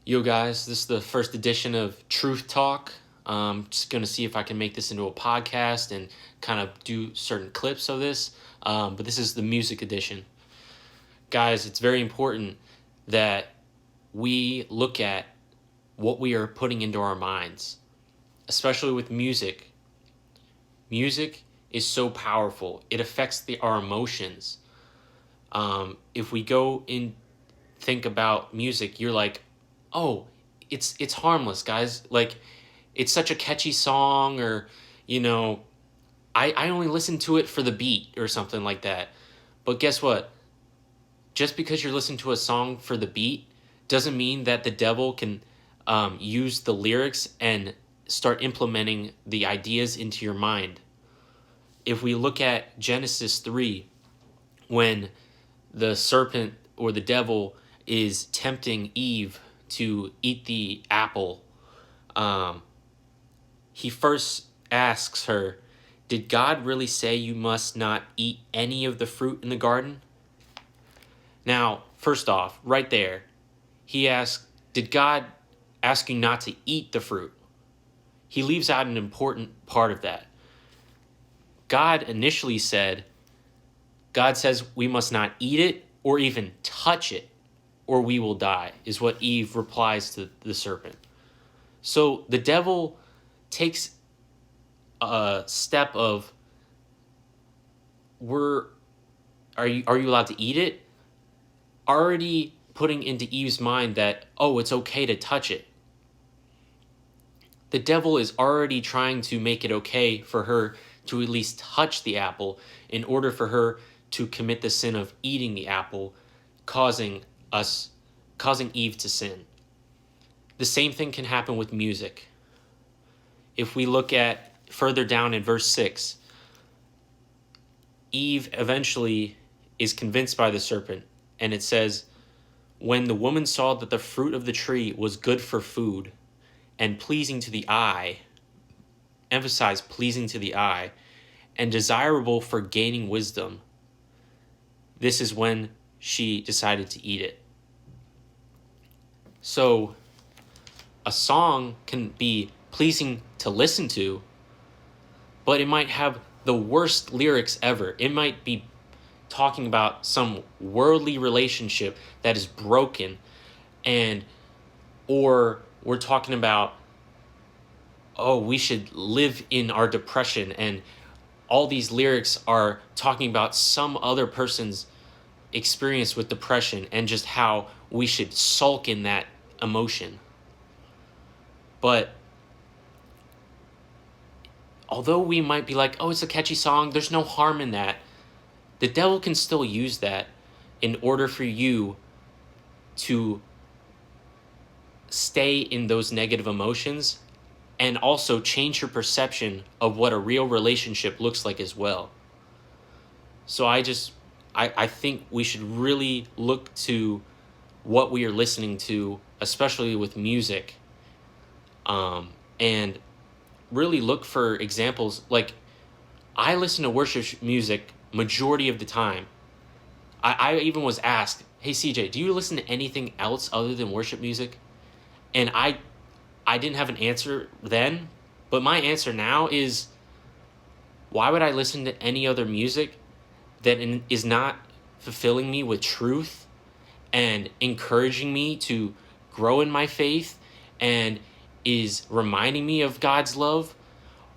Yo, guys, this is the first edition of Truth Talk. Just going to see if I can make this into a podcast and kind of do certain clips of this. But this is the music edition. Guys, it's very important that we look at what we are putting into our minds, especially with music. Music is so powerful, it affects our emotions. If we go and think about music, you're like, oh, it's harmless, guys. Like, it's such a catchy song, or you know, I only listen to it for the beat or something like that. But guess what? Just because you're listening to a song for the beat doesn't mean that the devil can use the lyrics and start implementing the ideas into your mind. If we look at Genesis 3, when the serpent or the devil is tempting Eve to eat the apple, he first asks her, did God really say you must not eat any of the fruit in the garden? Now, first off, right there, he asks, did God ask you not to eat the fruit? He leaves out an important part of that. God initially said, God says we must not eat it or even touch it, or we will die, is what Eve replies to the serpent. So the devil takes a step of, are you allowed to eat it? Already putting into Eve's mind that, oh, it's okay to touch it. The devil is already trying to make it okay for her to at least touch the apple in order for her to commit the sin of eating the apple, causing Eve to sin. The same thing can happen with music. If we look at further down in verse 6, Eve eventually is convinced by the serpent, and it says, when the woman saw that the fruit of the tree was good for food and pleasing to the eye, emphasize pleasing to the eye, and desirable for gaining wisdom, this is when she decided to eat it. So a song can be pleasing to listen to, but it might have the worst lyrics ever. It might be talking about some worldly relationship that is broken, or we're talking about, oh, we should live in our depression, and all these lyrics are talking about some other person's experience with depression and just how we should sulk in that emotion. But although we might be like, oh, it's a catchy song, there's no harm in that, the devil can still use that in order for you to stay in those negative emotions and also change your perception of what a real relationship looks like as well. So I think we should really look to what we are listening to, especially with music, and really look for examples. Like, I listen to worship music majority of the time. I even was asked, hey CJ, do you listen to anything else other than worship music? And I didn't have an answer then, but my answer now is, why would I listen to any other music that is not fulfilling me with truth and encouraging me to grow in my faith and is reminding me of God's love?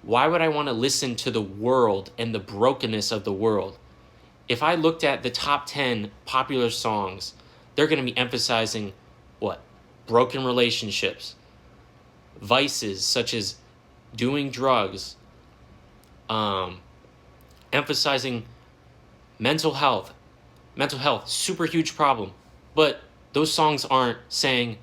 Why would I want to listen to the world and the brokenness of the world? If I looked at the top 10 popular songs, they're going to be emphasizing what? Broken relationships, vices such as doing drugs, emphasizing mental health. Mental health, super huge problem. But those songs aren't saying,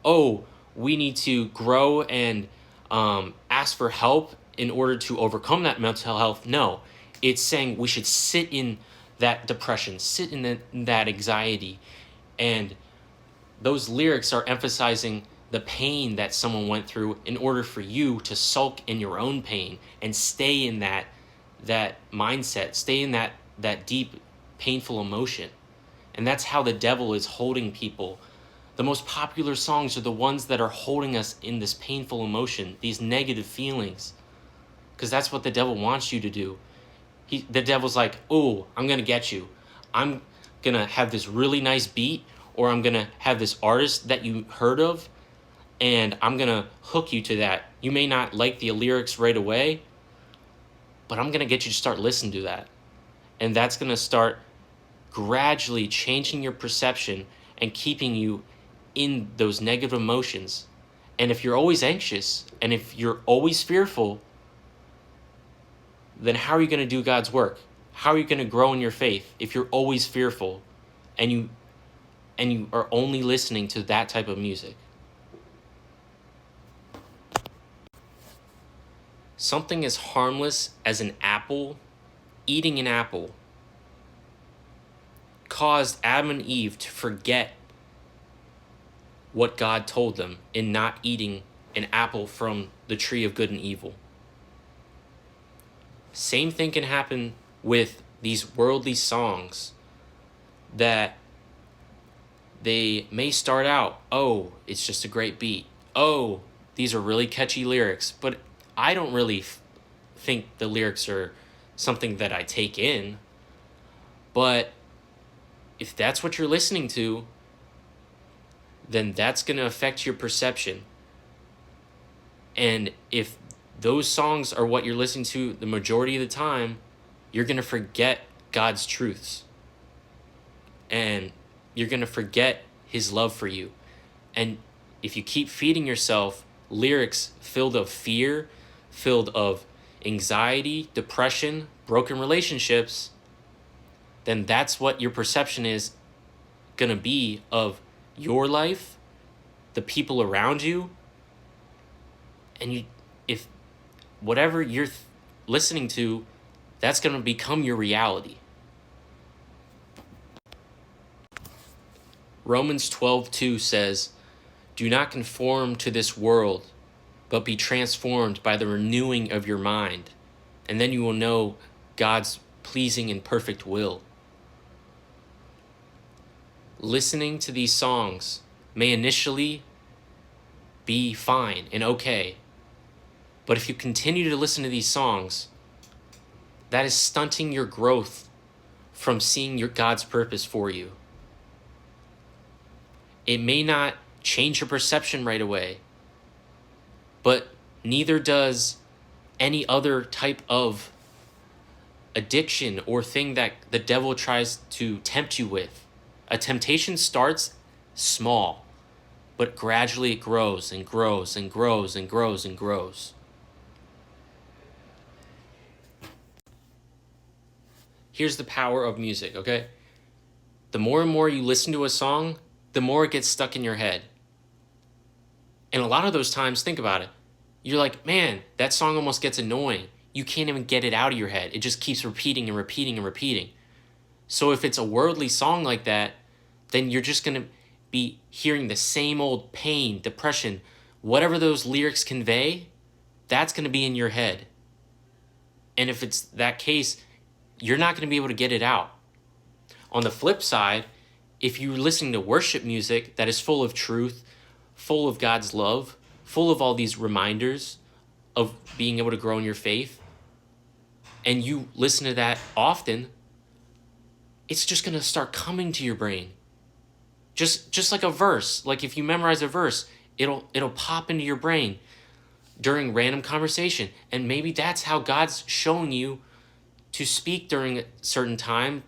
oh, we need to grow and ask for help in order to overcome that mental health. No, it's saying we should sit in that depression, sit in that anxiety. And those lyrics are emphasizing the pain that someone went through in order for you to sulk in your own pain and stay in that mindset, stay in that deep, painful emotion. And that's how the devil is holding people The most popular songs are the ones that are holding us in this painful emotion, these negative feelings, because that's what the devil wants you to do. The devil's like, oh, I'm going to get you. I'm going to have this really nice beat, or I'm going to have this artist that you heard of, and I'm going to hook you to that. You may not like the lyrics right away, but I'm going to get you to start listening to that. And that's going to start gradually changing your perception and keeping you in those negative emotions. And if you're always anxious and if you're always fearful, then how are you going to do God's work? How are you going to grow in your faith if you're always fearful and you are only listening to that type of music? Something as harmless as an apple, eating an apple, caused Adam and Eve to forget what God told them in not eating an apple from the tree of good and evil. Same thing can happen with these worldly songs, that they may start out, oh, it's just a great beat. Oh, these are really catchy lyrics. But I don't really think the lyrics are something that I take in. But if that's what you're listening to, then that's going to affect your perception. And if those songs are what you're listening to the majority of the time, you're going to forget God's truths. And you're going to forget his love for you. And if you keep feeding yourself lyrics filled of fear, filled of anxiety, depression, broken relationships, then that's what your perception is going to be of your life, the people around you. And if whatever you're listening to, that's going to become your reality. Romans 12:2 says, "Do not conform to this world, but be transformed by the renewing of your mind, and then you will know God's pleasing and perfect will." Listening to these songs may initially be fine and okay, but if you continue to listen to these songs, that is stunting your growth from seeing your God's purpose for you. It may not change your perception right away, but neither does any other type of addiction or thing that the devil tries to tempt you with. A temptation starts small, but gradually it grows and grows and grows and grows and grows. Here's the power of music, okay? The more and more you listen to a song, the more it gets stuck in your head. And a lot of those times, think about it. You're like, man, that song almost gets annoying. You can't even get it out of your head. It just keeps repeating and repeating and repeating. So if it's a worldly song like that, then you're just going to be hearing the same old pain, depression, whatever those lyrics convey, that's going to be in your head. And if it's that case, you're not going to be able to get it out. On the flip side, if you're listening to worship music that is full of truth, full of God's love, full of all these reminders of being able to grow in your faith, and you listen to that often, it's just going to start coming to your brain. Just like a verse. Like if you memorize a verse, it'll pop into your brain during random conversation. And maybe that's how God's showing you to speak during a certain time,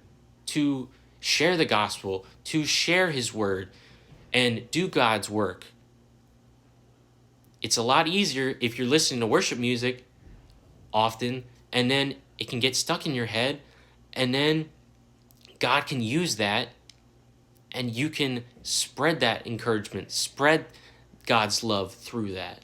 to share the gospel, to share his word, and do God's work. It's a lot easier if you're listening to worship music often, and then it can get stuck in your head, and then God can use that, and you can spread that encouragement, spread God's love through that.